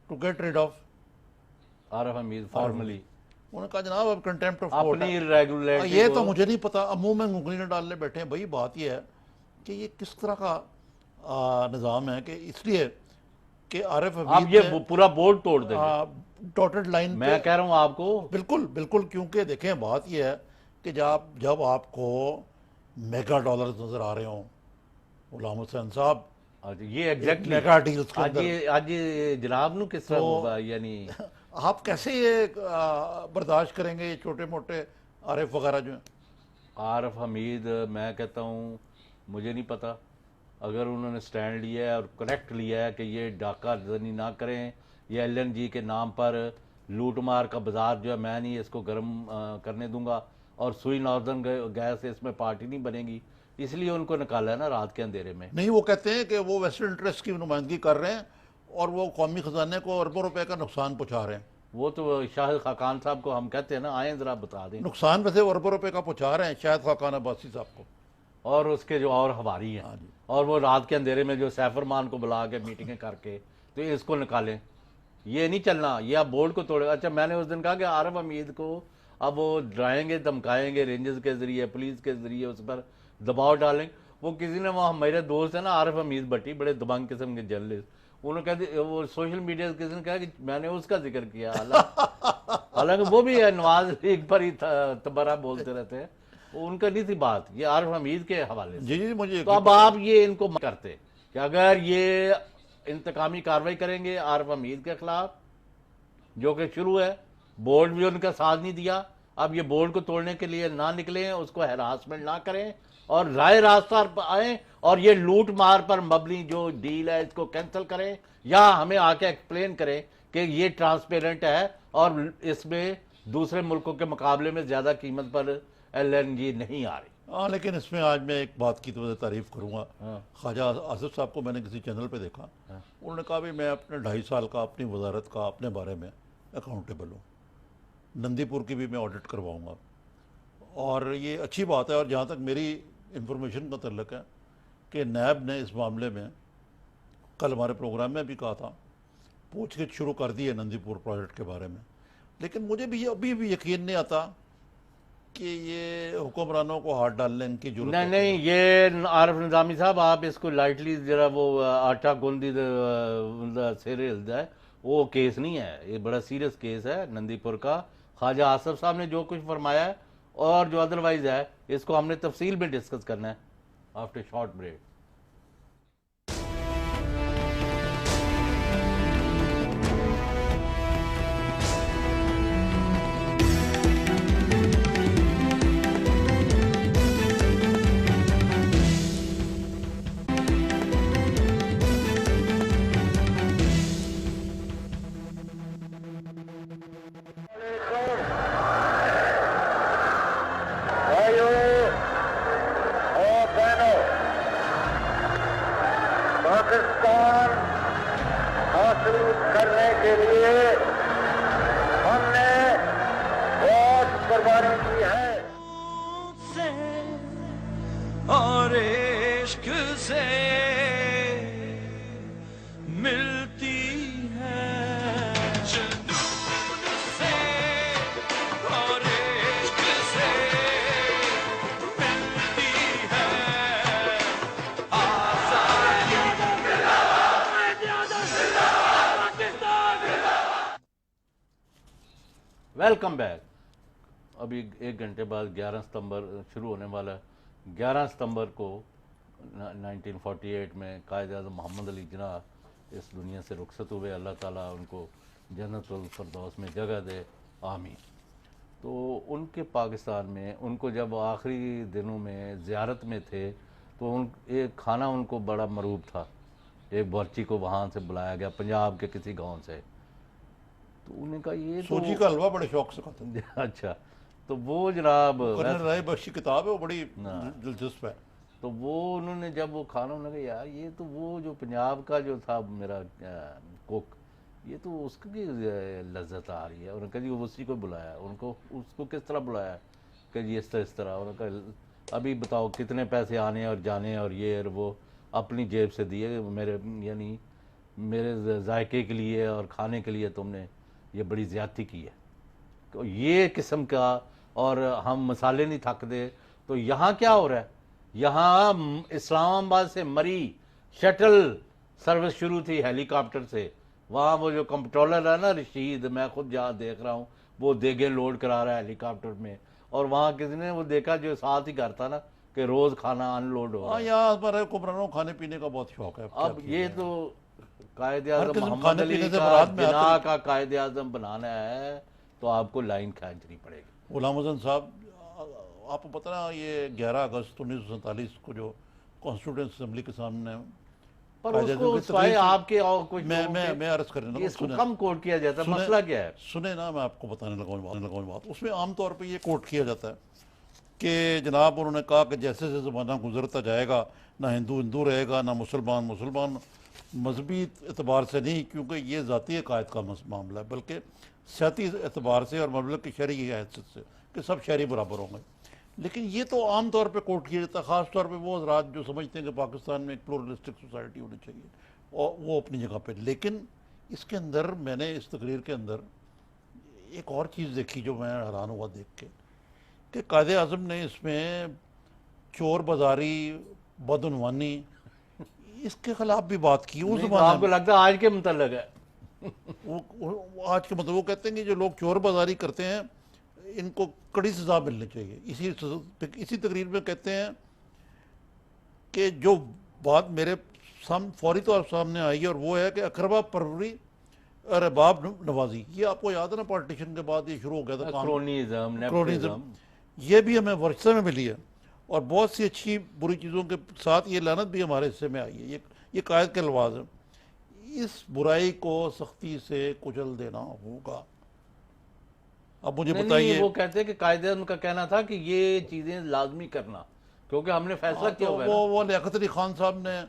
to get rid of Arif Hamid formally, انہوں نے کہا جناب اب کنٹیمپٹ آف کورٹ اپنی ریگولیٹری یہ تو مجھے نہیں پتا، اب منہ میں انگلیاں ڈالنے بیٹھے ہیں۔ بھائی بات یہ ہے کہ یہ کس طرح کا نظام ہے کہ اس لیے کہ عارف آپ حمید یہ پورا بورڈ توڑ دیں گے، ڈاٹڈ لائن میں کہہ رہا ہوں آپ کو۔ بالکل بالکل، کیونکہ دیکھیں بات یہ ہے کہ جب آپ کو میگا ڈالرز نظر آ رہے ہوں، غلام حسین صاحب یہ ایگزیکٹلی میگا ڈیلز کے اندر، آج جناب نو کس طرح یعنی آپ کیسے یہ برداشت کریں گے یہ چھوٹے موٹے عارف وغیرہ جو ہیں؟ عارف حمید میں کہتا ہوں مجھے نہیں پتا، اگر انہوں نے سٹینڈ لیا ہے اور کریکٹ لیا ہے کہ یہ ڈاکہ زنی نہ کریں، یہ ایل این جی کے نام پر لوٹ مار کا بازار جو ہے میں نہیں اس کو گرم کرنے دوں گا، اور سوئی ناردرن گیس اس میں پارٹی نہیں بنے گی، اس لیے ان کو نکالا ہے نا رات کے اندھیرے میں. نہیں، وہ کہتے ہیں کہ وہ ویسٹرن انٹرسٹ کی نمائندگی کر رہے ہیں اور وہ قومی خزانے کو اربوں روپے کا نقصان پہنچا رہے ہیں. وہ تو شاہد خاقان صاحب کو ہم کہتے ہیں نا، آئیں ذرا بتا دیں. نقصان ویسے اربوں روپے کا پہنچا رہے ہیں شاہد خاقان عباسی صاحب کو اور اس کے جو اور حواری ہیں، اور وہ رات کے اندھیرے میں جو سیف الرحمان کو بلا کے میٹنگیں کر کے تو اس کو نکالیں. یہ نہیں چلنا، یہ آپ بورڈ کو توڑے. اچھا، میں نے اس دن کہا کہ عارف حمید کو اب وہ ڈرائیں گے، دھمکائیں گے، رینجرز کے ذریعے، پولیس کے ذریعے اس پر دباؤ ڈالیں. وہ کسی نے، وہاں میرے دوست ہیں نا عارف حمید بٹی، بڑے دبنگ قسم کے جرنلسٹ، انہوں نے کہتے وہ سوشل میڈیا سے کسی نے کہا کہ میں نے اس کا ذکر کیا، حالانکہ وہ بھی نواز لیگ پر ہی تبرہ بولتے رہتے ہیں. ان کا نہیں تھی بات، یہ عارف حمید کے حوالے سے. جی مجھے تو اب آپ یہ ان کو کرتے کہ اگر یہ انتقامی کارروائی کریں گے عارف حمید کے خلاف، جو کہ شروع ہے، بورڈ بھی ان کا ساتھ نہیں دیا. اب یہ بورڈ کو توڑنے کے لیے نہ نکلیں، اس کو ہراسمنٹ نہ کریں اور رائے راستہ پر آئیں اور یہ لوٹ مار پر مبنی جو ڈیل ہے اس کو کینسل کریں، یا ہمیں آ کے ایکسپلین کریں کہ یہ ٹرانسپیرنٹ ہے اور اس میں دوسرے ملکوں کے مقابلے میں زیادہ قیمت پر LNG نہیں آ رہی. ہاں، لیکن اس میں آج میں ایک بات کی تو تعریف کروں گا. خواجہ آصف صاحب کو میں نے کسی چینل پہ دیکھا، انہوں نے کہا بھی میں اپنے 2.5 سال کا اپنی وزارت کا اپنے بارے میں اکاؤنٹیبل ہوں، نندی پور کی بھی میں آڈٹ کرواؤں گا. اور یہ اچھی بات ہے. اور جہاں تک میری انفارمیشن کا تعلق ہے کہ نیب نے اس معاملے میں کل ہمارے پروگرام میں بھی کہا تھا، پوچھ گچھ شروع کر دی ہے نندی پور پروجیکٹ کے بارے میں. لیکن مجھے بھی ابھی بھی یقین نہیں آتا کہ یہ حکمرانوں کو ہاتھ ڈالنے ان کی ضرورت نہیں. یہ عارف نظامی صاحب، آپ اس کو لائٹلی ذرا وہ آٹا گوندی سر ہلدا ہے، وہ کیس نہیں ہے. یہ بڑا سیریس کیس ہے نندی پور کا. خواجہ آصف صاحب نے جو کچھ فرمایا ہے اور جو ادروائز ہے، اس کو ہم نے تفصیل میں ڈسکس کرنا ہے آفٹر شارٹ بریک. پاکستان حاصل کرنے کے لیے ہم نے بہت قربانی کی ہے اور عشق سے ملتی ہے جنون سے اور عشق سے ملتی ہے آزادی. Welcome back. ابھی 1 گھنٹے بعد 11 ستمبر شروع ہونے والا ہے. 11 ستمبر کو 1948 میں قائد اعظم محمد علی جناح اس دنیا سے رخصت ہوئے. اللہ تعالیٰ ان کو جنت الفردوس میں جگہ دے، آمین. تو ان کے پاکستان میں ان کو جب آخری دنوں میں زیارت میں تھے تو ایک کھانا ان کو بڑا مرغوب تھا. ایک بورچی کو وہاں سے بلایا گیا پنجاب کے کسی گاؤں سے. تو انہوں نے کہا یہ سوجی کا حلوہ بڑے شوق سے کھاتے ہیں. اچھا، تو وہ جناب کرنل رائے بخشی کتاب ہے، وہ بڑی دلچسپ ہے. تو وہ انہوں نے جب وہ کھانا، انہوں نے کہا یار یہ تو وہ جو پنجاب کا جو تھا میرا کوک، یہ تو اس کی لذت آ رہی ہے. انہوں نے کہا جی اسی کو بلایا. ان کو اس کو کس طرح بلایا کہ جی اس طرح. انہوں نے کہا ابھی بتاؤ کتنے پیسے آنے اور جانے اور یہ اور وہ اپنی جیب سے دیے، میرے یعنی میرے ذائقے کے لیے اور کھانے کے لیے تم نے یہ بڑی زیادتی کی ہے. تو یہ قسم کا، اور ہم مسالے نہیں تھک دے. تو یہاں کیا ہو رہا ہے؟ یہاں اسلام آباد سے مری شٹل سروس شروع تھی ہیلی کاپٹر سے. وہاں وہ جو کمپٹرولر ہے نا رشید، میں خود جہاں دیکھ رہا ہوں، وہ دیگیں لوڈ کرا رہا ہے ہیلی کاپٹر میں. اور وہاں کسی نے وہ دیکھا جو ساتھ ہی کرتا نا کہ روز کھانا ان لوڈ ہو رہا ہے. یہاں ہمارے حکمرانوں کو کھانے پینے کا بہت شوق ہے. اب یہ تو قائد اعظم قسم محمد کھانے علی پینے سے کا مراد میں جناح کا قائد اعظم بنانا ہے تو آپ کو لائن کھینچنی پڑے گی. غلام حسن صاحب، آپ کو پتہ نا یہ 11 اگست 1947 کو جو کانسٹیٹیوشن اسمبلی کے سامنے پر اس کو سوائے آپ کے اور کچھ میں عرض کرنے لگا، اس کو کم کوٹ کیا جاتا ہے. مسئلہ کیا ہے؟ سنیں نا، میں آپ کو بتانے لگا بات. اس میں عام طور پہ یہ کوٹ کیا جاتا ہے کہ جناب انہوں نے کہا کہ جیسے جیسے زمانہ گزرتا جائے گا نہ ہندو ہندو رہے گا نہ مسلمان مسلمان، مذہبی اعتبار سے نہیں کیونکہ یہ ذاتی عقائد کا معاملہ ہے، بلکہ سیاسی اعتبار سے اور مملکت کی شرعی حیثیت سے کہ سب شہری برابر ہوں گے۔ لیکن یہ تو عام طور پہ کوٹ کیا جاتا ہے، خاص طور پہ وہ حضرات جو سمجھتے ہیں کہ پاکستان میں ایک پلورلسٹک سوسائٹی ہونی چاہیے، اور وہ اپنی جگہ پہ۔ لیکن اس کے اندر میں نے اس تقریر کے اندر ایک اور چیز دیکھی جو میں حیران ہوا دیکھ کے، کہ قائد اعظم نے اس میں چور بازاری، بدعنوانی، اس کے خلاف بھی بات کی۔ اس نہیں تو زمانے آپ کو لگتا ہے آج کے متعلق ہے؟ آج کے مطلب وہ کہتے ہیں کہ جو لوگ چور بازاری کرتے ہیں ان کو کڑی سزا ملنی چاہیے۔ اسی تقریر میں کہتے ہیں کہ جو بات میرے فوری طور سامنے آئی ہے اور وہ ہے کہ اقربا پروری اور رباب نوازی، یہ آپ کو یاد ہے نا پارٹیشن کے بعد یہ شروع ہو گیا تھا کام، کرونیزم، کرونیزم، نیپوٹزم۔ یہ بھی ہمیں ورثے میں ملی ہے اور بہت سی اچھی بری چیزوں کے ساتھ یہ لعنت بھی ہمارے حصے میں آئی ہے۔ یہ قائد کے الفاظ ہیں۔ اس برائی کو سختی سے کچل دینا ہوگا۔ اب مجھے نہیں، بتائیے، وہ کہتے ہیں کہ قائد اعظم کا کہنا تھا کہ یہ چیزیں لازمی کرنا کیونکہ ہم نے فیصلہ کیا ہوا ہے نا۔ وہ لیاقت علی خان صاحب نے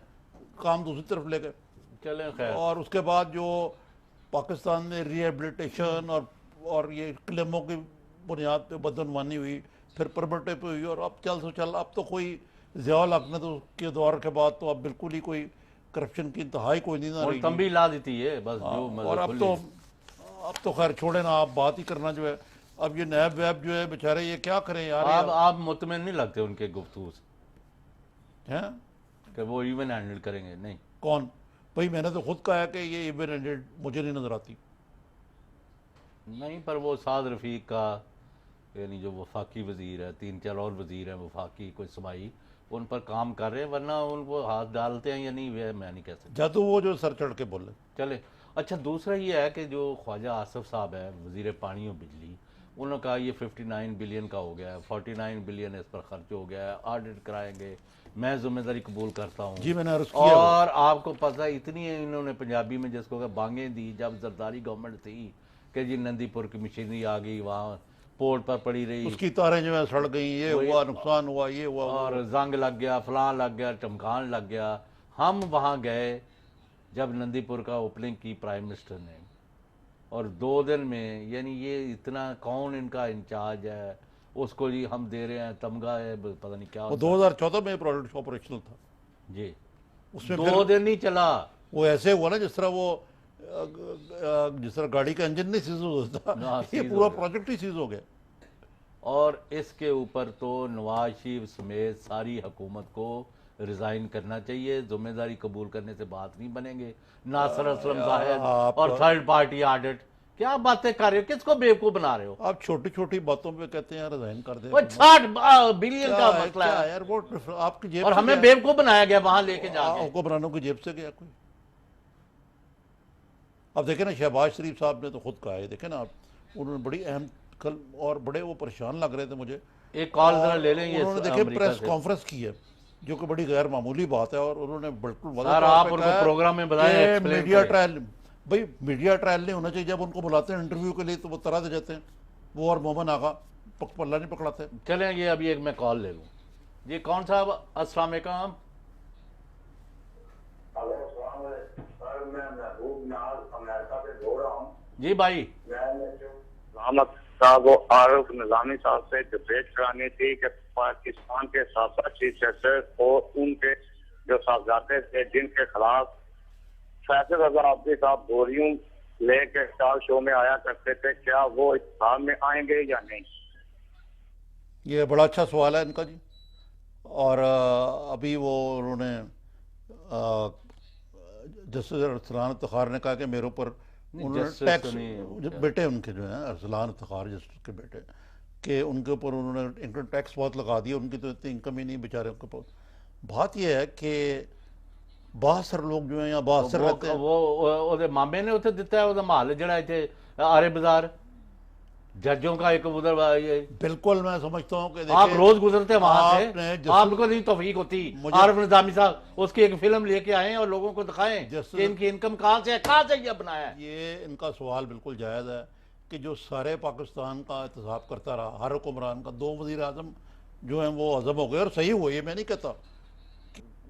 کام دوسری طرف لے گئے، چلیں خیر۔ اور اس کے بعد جو پاکستان میں ری ایبلیٹیشن اور یہ کلموں کی بنیاد پہ بدعنوانی ہوئی، پھر پربٹے پہ ہوئی، اور اب چل سو چل، اب تو کوئی ضیاء الحق نے تو اس کے دور کے بعد تو اب بالکل ہی کوئی کرپشن کی انتہائی کوئی نہیں نہ اور رہی۔ تنبیہ لا دیتی ہے بس جو اور اب تو خیر چھوڑے نا، آپ بات ہی کرنا جو ہے، اب یہ نیب ویب جو ہے بیچارے یہ کیا کریں یار، آپ مطمئن نہیں لگتے ان کے گفتگو سے ہیں کہ وہ ایون ہینڈل کریں گے؟ نہیں، کون؟ بھائی میں نے تو خود کہا ہے کہ یہ ایون ہینڈڈ مجھے نہیں نظر آتی۔ نہیں، پر وہ سعد رفیق کا یعنی جو وفاقی وزیر ہے، 3-4 اور وزیر ہیں وفاقی کوئی صوبائی، ان پر کام کر رہے ہیں، ورنہ ان کو ہاتھ ڈالتے ہیں یا نہیں وہ میں نہیں کہہ سکتا۔ جادو وہ جو سر چڑھ کے بولے۔ چلے اچھا، دوسرا یہ ہے کہ جو خواجہ آصف صاحب ہے وزیر پانی و بجلی، انہوں نے کہا یہ 59 بلین کا ہو گیا ہے، 49 بلین اس پر خرچ ہو گیا ہے، آڈٹ کرائیں گے، میں ذمہ داری قبول کرتا ہوں۔ جی میں نے عرض کیا، اور آپ کو پتہ اتنی ہے انہوں نے پنجابی میں جس کو کہ بانگیں دی جب زرداری گورنمنٹ تھی کہ جی نندی پور کی مشینری آ گئی، وہاں پورٹ پر پڑی رہی، اس کی تاریں جو ہے سڑ گئیں، یہ ہوا، نقصان ہوا، یہ ہوا، اور زنگ لگ گیا، فلاں لگ گیا، چمکان لگ گیا۔ ہم وہاں گئے جب نندی پور کا اوپننگ کی پرائم منسٹر نے، اور 2 دن میں یعنی یہ اتنا کون ان کا انچارج ہے، اس کو جی ہم دے رہے ہیں تمغہ ہے، پتہ نہیں کیا وہ 2014 میں پروجیکٹ آپریشنل تھا، جی، اس میں 2 دن نہیں چلا۔ وہ ایسے ہوا نا جس طرح گاڑی کا انجن نہیں سیز ہو جاتا، ہاں، یہ سیز پورا ہو گیا۔ پروجیکٹ ہی سیز ہو گیا۔ اور اس کے اوپر تو نواز شریف سمیت ساری حکومت کو ریزائن کرنا چاہیے، ذمہ داری قبول کرنے سے بات نہیں بنیں گے۔ ناصر اسلم زاہد اور تھرڈ پارٹی آڈٹ، کیا باتیں کر رہے ہو، کس کو بیوقوف بنا رہے ہو؟ آپ چھوٹی چھوٹی باتوں پہ کہتے ہیں ریزائن کر دیں، وہ 60 بلین کا مسئلہ کیا ہے یار، وہ آپ کی جیب اور سے ہمیں گیا؟ بیوقوف بنایا گیا وہاں لے کے جا کے۔ آپ کو برانوں کی جیب سے گیا کوئی؟ اب دیکھیں نا، شہباز شریف صاحب نے تو خود کہا ہے، دیکھیں نا آپ، انہوں نے بڑی اہم کل اور بڑے وہ پریشان لگ رہے تھے مجھے، ایک کال ذرا لے لیں، انہوں نے یہ دیکھیں امریکہ پریس سے۔ کانفرنس کی ہے جو کہ بڑی غیر معمولی بات ہے، اور انہوں نے بالکل واضح سر، طور آپ پہ ان کو کہا ہے پروگرام میں بتائیں، کہ ایکسپلین میڈیا کریں۔ ٹرائل، بھائی میڈیا ٹرائل نہیں ہونا چاہیے، جب ان کو بلاتے ہیں انٹرویو کے لیے تو وہ طرح دے جاتے ہیں، وہ اور مومن آغا پلہ نہیں پکڑاتے۔ چلیں یہ ابھی ایک میں کال لے لوں۔ جی کون صاحب، السلام علیکم۔ میں محبوب ناز امریکہ سے بول رہا ہوں۔ جی بھائی، میں نے جو رحمت صاحب و عارف نظامی صاحب سے ڈبیٹ کرانی تھی کہ پاکستان کے سابقہ چیف جسٹس اور ان کے جو صاحبزادے تھے جن کے خلاف فیصل رضا عبدی صاحب گوریوں لے کے ٹاک شو میں آیا کرتے تھے، کیا وہ اتحاد میں آئیں گے یا نہیں؟ یہ بڑا اچھا سوال ہے ان کا جی، اور ابھی وہ انہوں نے جسٹس ارسلان افتخار نے کہا کہ میرے اوپر انہوں نے جسٹس ٹیکس، نہیں، بیٹے ان کے جو ہیں ارسلان افتخار جسٹس کے بیٹے، کہ ان کے اوپر انہوں نے انکم ٹیکس بہت لگا دیا، ان کی تو اتنی انکم ہی نہیں بیچارے کے پاس۔ بات یہ ہے کہ باہر لوگ جو ہیں یا باہر رہتے ہیں، وہ مامے نے اتنے دیتا ہے وہ محل جڑا اتنے آرے بازار ججوں کا ایک ادھر، بالکل میں سمجھتا ہوں کہ آپ روز گزرتے ہیں وہاں آپ نے سے، آپ کو نہیں توفیق ہوتی عارف نظامی صاحب اس کی ایک فلم لے کے آئیں اور لوگوں کو دکھائیں کہ ان کی انکم کہاں سے ہے، کہاں سے یہ بنایا ہے۔ یہ ان کا سوال بالکل جائز ہے کہ جو سارے پاکستان کا احتساب کرتا رہا، ہر حکمران کا 2 وزیر اعظم جو ہیں وہ عزم ہو گئے، اور صحیح ہوئے، یہ میں نہیں کہتا.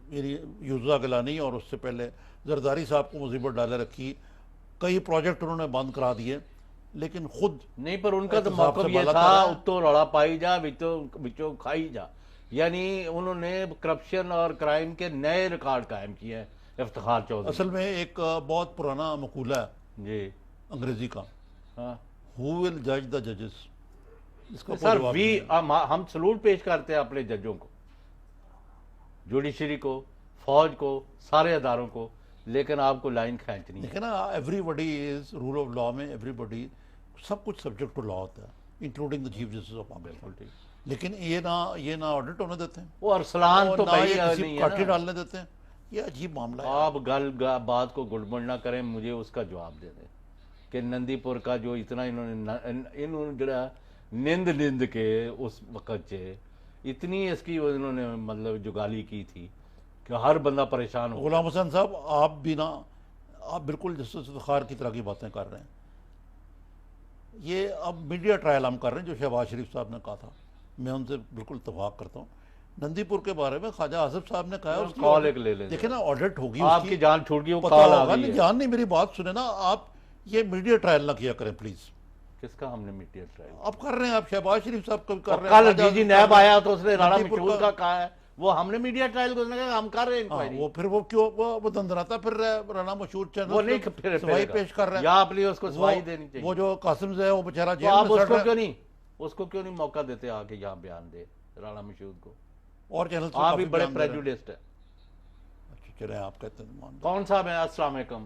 میری یوزا گلانی اور اس سے پہلے زرداری صاحب کو مصیبت ڈالے رکھی، کئی پروجیکٹ انہوں نے بند کرا دیے، لیکن خود نہیں پر ان کا تو احتساب سے موقف یہ بالا تھا کر رہے ہیں. اتو روڑا پائی جا بچوں کھائی جا، یعنی انہوں نے کرپشن اور کرائم کے نئے ریکارڈ قائم کیے ہیں. افتخار چودھری اصل میں ایک بہت پرانا مقولہ ہے جی انگریزی کا، ہاں ہو ول جج دا ججز. اس کا کوئی سر جواب نہیں ہے. ہم سلوٹ پیش کرتے ہیں اپنے ججوں کو، جوڈیشری کو، فوج کو، سارے اداروں کو، لیکن آپ کو لائن کھینچنی ہے. دیکھیں نا، everybody is rule of law میں ایوری بڈی سب کچھ سبجیکٹ ٹو لا ہوتا ہے، including the chief justice of Pakistan. لیکن یہ نہ آڈٹ ہونے دیتے ہیں، وہ ارسلان اور تو نہ بھائی یہ کسی نہیں کاٹھی ہے نا. ڈالنے دیتے ہیں. یہ عجیب معاملہ ہے. آپ بات کو گڑبڑ نہ کریں، مجھے اس کا جواب دے دیں کہ نندی پور کا جو اتنا انہوں نے جڑا نند کے اس وقت سے اتنی اس کی انہوں نے مطلب جگالی کی تھی کہ ہر بندہ پریشان ہو. غلام حسین صاحب، آپ بھی نا، آپ بالکل جسٹس افتخار کی طرح کی باتیں کر رہے ہیں. یہ اب میڈیا ٹرائل ہم کر رہے ہیں جو شہباز شریف صاحب نے کہا تھا، میں ان سے بالکل اتفاق کرتا ہوں. نندی پور کے بارے میں خواجہ آصف صاحب نے کہا ہے اس کی کال ایک لے لیں. دیکھیں نا، آڈٹ ہوگی، آپ کی جان چھوٹ گئی، وہ پتہ کال آ ہوگا. گئی نہیں ہے. جان نہیں، میری بات سنیں نا آپ. یہ میڈیا ٹرائل نہ کیا کریں پلیز. کس کا ہم نے میڈیا ٹرائل؟ آپ کر رہے ہیں، آپ شہباز شریف صاحب کو بھی کر رہے ہیں. کل جی جی نیب آیا تو اس نے رانا نندی پور مشہور کا کہا ہے، وہ ہم نے میڈیا ٹرائل کو ہم کر رہے ہیں انکوائری. وہ پھر وہ کیوں وہ دندراتا پھر رہا ہے رانا مشہور چینل وہ نہیں پھر سفائی پیش کر رہا ہے. یا آپ لیے اس کو سفائی دینی چاہیے. وہ جو قاسم سے ہے وہ بیچارہ تو جیل آپ میں اس سڑ کو رہا کیوں ہے. نہیں کیوں نہیں موقع دیتے آ کے یہاں بیان دے رانا مشہور کو؟ اور چینل سے آپ بھی کافی بڑے بیان دے رہے ہیں. پریجوڈسٹ ہیں. اچھا چلیں، آپ کہتے ہیں مان. کون صاحب ہیں؟ السلام علیکم.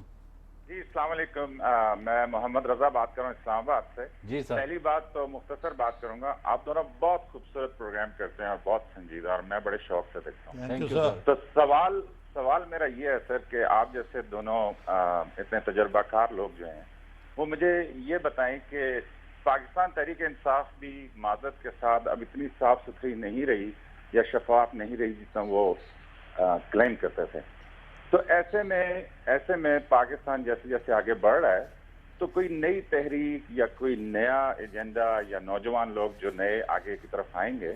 جی السلام علیکم. میں محمد رضا بات کر رہا ہوں اسلام آباد سے. جی سر. پہلی بات تو مختصر بات کروں گا. آپ دونوں بہت خوبصورت پروگرام کرتے ہیں اور بہت سنجیدہ، اور میں بڑے شوق سے دیکھتا ہوں. Thank you, you, sir. تو سوال میرا یہ ہے سر کہ آپ جیسے دونوں اتنے تجربہ کار لوگ جو ہیں، وہ مجھے یہ بتائیں کہ پاکستان تحریک انصاف بھی معذرت کے ساتھ اب اتنی صاف ستھری نہیں رہی یا شفاف نہیں رہی جتنا وہ کلیم کرتے تھے. تو ایسے میں پاکستان جیسے جیسے آگے بڑھ رہا ہے تو کوئی نئی تحریک یا کوئی نیا ایجنڈا یا نوجوان لوگ جو نئے آگے کی طرف آئیں گے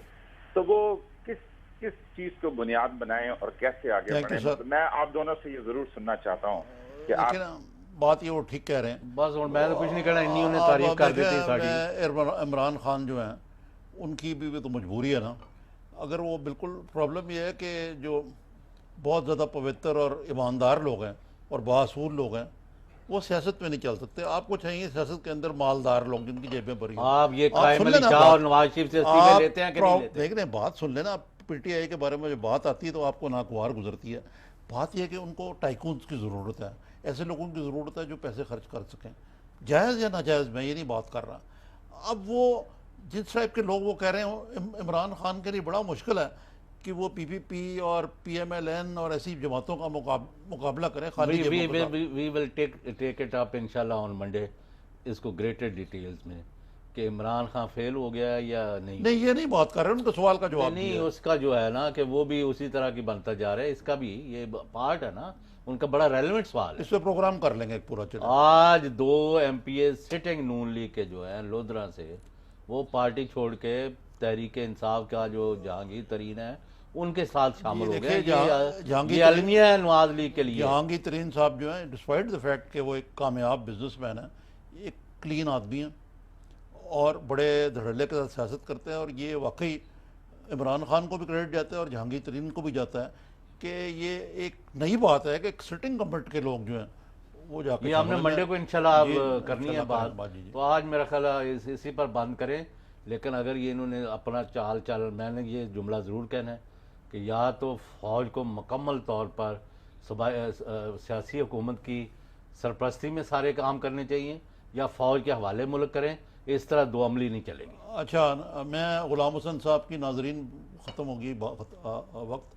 تو وہ کس چیز کو بنیاد بنائیں اور کیسے آگے Thank you, بڑھیں. sir. میں آپ دونوں سے یہ ضرور سننا چاہتا ہوں کہ آپ لیکن بات یہ وہ ٹھیک کہہ رہے ہیں. بس اور میں تو کچھ نہیں کہنا، انہوں نے آپ تعریف کر دی تھی دیکھیں، ساڑھی. میں عمران خان جو ہیں ان کی بھی تو مجبوری ہے نا. اگر وہ بالکل پرابلم یہ ہے کہ جو بہت زیادہ پوتر اور ایماندار لوگ ہیں اور بااصول لوگ ہیں وہ سیاست میں نہیں چل سکتے. آپ کو چاہیے سیاست کے اندر مالدار لوگ جن کی جیبیں بھری ہیں. آپ یہ آپ قائم سن علی لینا شاہ بات. اور نواز شریف سے استعفے آپ لیتے ہیں کہ نہیں لیتے؟ دیکھ رہے ہیں، بات سن لینا. پی ٹی آئی کے بارے میں جو بات آتی ہے تو آپ کو ناگوار گزرتی ہے. بات یہ ہے کہ ان کو ٹائکونز کی ضرورت ہے، ایسے لوگوں کی ضرورت ہے جو پیسے خرچ کر سکیں، جائز یا ناجائز میں یہ نہیں بات کر رہا. اب وہ جس ٹائپ کے لوگ وہ کہہ رہے ہیں، عمران خان کے لیے بڑا مشکل ہے کہ وہ پی پی پی اور پی ایم ایل این اور ایسی جماعتوں کا مقابلہ کریں خالی جیبوں کے ساتھ. We will take it up انشاءاللہ on Monday اس کو گریٹر ڈیٹیلز میں کہ عمران خان فیل ہو گیا یا نہیں. نہیں یہ نہیں بات کر رہے، ان کے سوال کا جواب نہیں دیا. اس کا جو ہے نا کہ وہ بھی اسی طرح کی بنتا جا رہا ہے. اس کا بھی یہ پارٹ ہے نا، ان کا بڑا ریلیونٹ سوال ہے. اس پہ پروگرام کر لیں گے ایک پورا. چلے آج 2 ایم پی اے سٹنگ نون لیگ کے جو ہیں لودھرا سے، وہ پارٹی چھوڑ کے تحریک انصاف کا جو جہانگیر ترین ہے ان کے ساتھ شامل ہو گئے. یہ المیہ ہے نواز لیگ کے لیے. جہانگیر ترین صاحب جو ہیں ڈسپائٹ دا فیکٹ کہ وہ ایک کامیاب بزنس مین ہیں، ایک کلین آدمی ہیں اور بڑے دھڑلے کے ساتھ سیاست کرتے ہیں. اور یہ واقعی عمران خان کو بھی کریڈٹ جاتا ہے اور جہانگیر ترین کو بھی جاتا ہے کہ یہ ایک نئی بات ہے کہ ایک سٹنگ کمیٹی کے لوگ جو ہیں وہ جا کے یہ ہم نے منڈے کو انشاءاللہ اب کرنی ہے بات. جی. تو آج میرا خیال ہے اسی پر بند کریں. لیکن اگر یہ انہوں نے اپنا چال میں نے یہ جملہ ضرور کہنا ہے کہ یا تو فوج کو مکمل طور پر سیاسی حکومت کی سرپرستی میں سارے کام کرنے چاہیے یا فوج کے حوالے ملک کریں. اس طرح دو عملی نہیں چلے گی. اچھا، میں غلام حسن صاحب کی ناظرین ختم ہوگی وقت،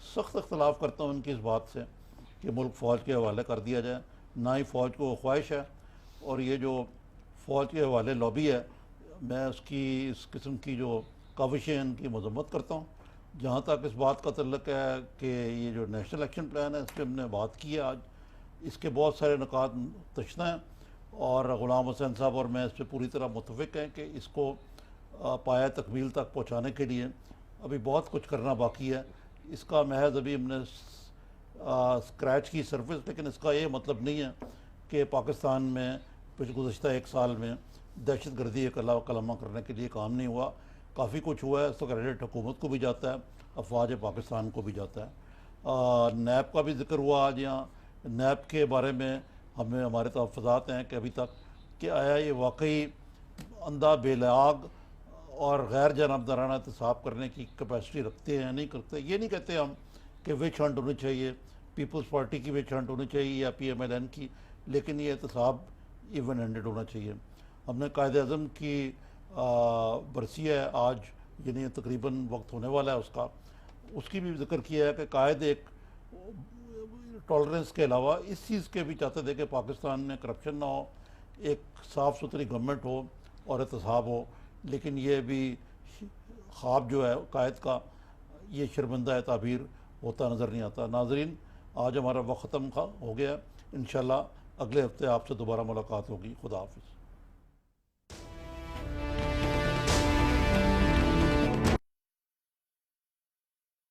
سخت اختلاف کرتا ہوں ان کی اس بات سے کہ ملک فوج کے حوالے کر دیا جائے. نہ ہی فوج کو خواہش ہے، اور یہ جو فوج کے حوالے لابی ہے میں اس قسم کی جو کاوشیں ان کی مذمت کرتا ہوں. جہاں تک اس بات کا تعلق ہے کہ یہ جو نیشنل ایکشن پلان ہے اس پہ ہم نے بات کی ہے آج، اس کے بہت سارے نکات تشنہ ہیں اور غلام حسین صاحب اور میں اس پہ پوری طرح متفق ہیں کہ اس کو پایہ تکمیل تک پہنچانے کے لیے ابھی بہت کچھ کرنا باقی ہے. اس کا محض ابھی ہم نے اسکریچ کی سرفس، لیکن اس کا یہ مطلب نہیں ہے کہ پاکستان میں گزشتہ 1 سال میں دہشت گردی کلمہ کرنے کے لیے کام نہیں ہوا. کافی کچھ ہوا ہے. اس کا کریڈٹ حکومت کو بھی جاتا ہے، افواج پاکستان کو بھی جاتا ہے. نیب کا بھی ذکر ہوا آج یہاں. نیب کے بارے میں ہمارے تحفظات ہیں کہ ابھی تک کہ آیا یہ واقعی اندھا بے لعاق اور غیر جانبدارانہ احتساب کرنے کی کیپیسٹی رکھتے ہیں، نہیں کرتے. یہ نہیں کہتے ہم کہ وچ ہنٹ ہونی چاہیے، پیپلز پارٹی کی وچ ہنٹ ہونی چاہیے یا پی ایم ایل این کی، لیکن یہ احتساب ایون ہینڈڈ ہونا چاہیے. ہم نے قائد اعظم کی برسی ہے آج، یعنی تقریباً وقت ہونے والا ہے اس کی بھی ذکر کیا ہے کہ قائد ایک ٹالرنس کے علاوہ اس چیز کے بھی چاہتے تھے کہ پاکستان میں کرپشن نہ ہو، ایک صاف ستھری گورنمنٹ ہو اور احتساب ہو. لیکن یہ بھی خواب جو ہے قائد کا، یہ شرمندہ تعبیر ہوتا نظر نہیں آتا. ناظرین، آج ہمارا وقت ختم ہو گیا. انشاءاللہ اگلے ہفتے آپ سے دوبارہ ملاقات ہوگی. خدا حافظ.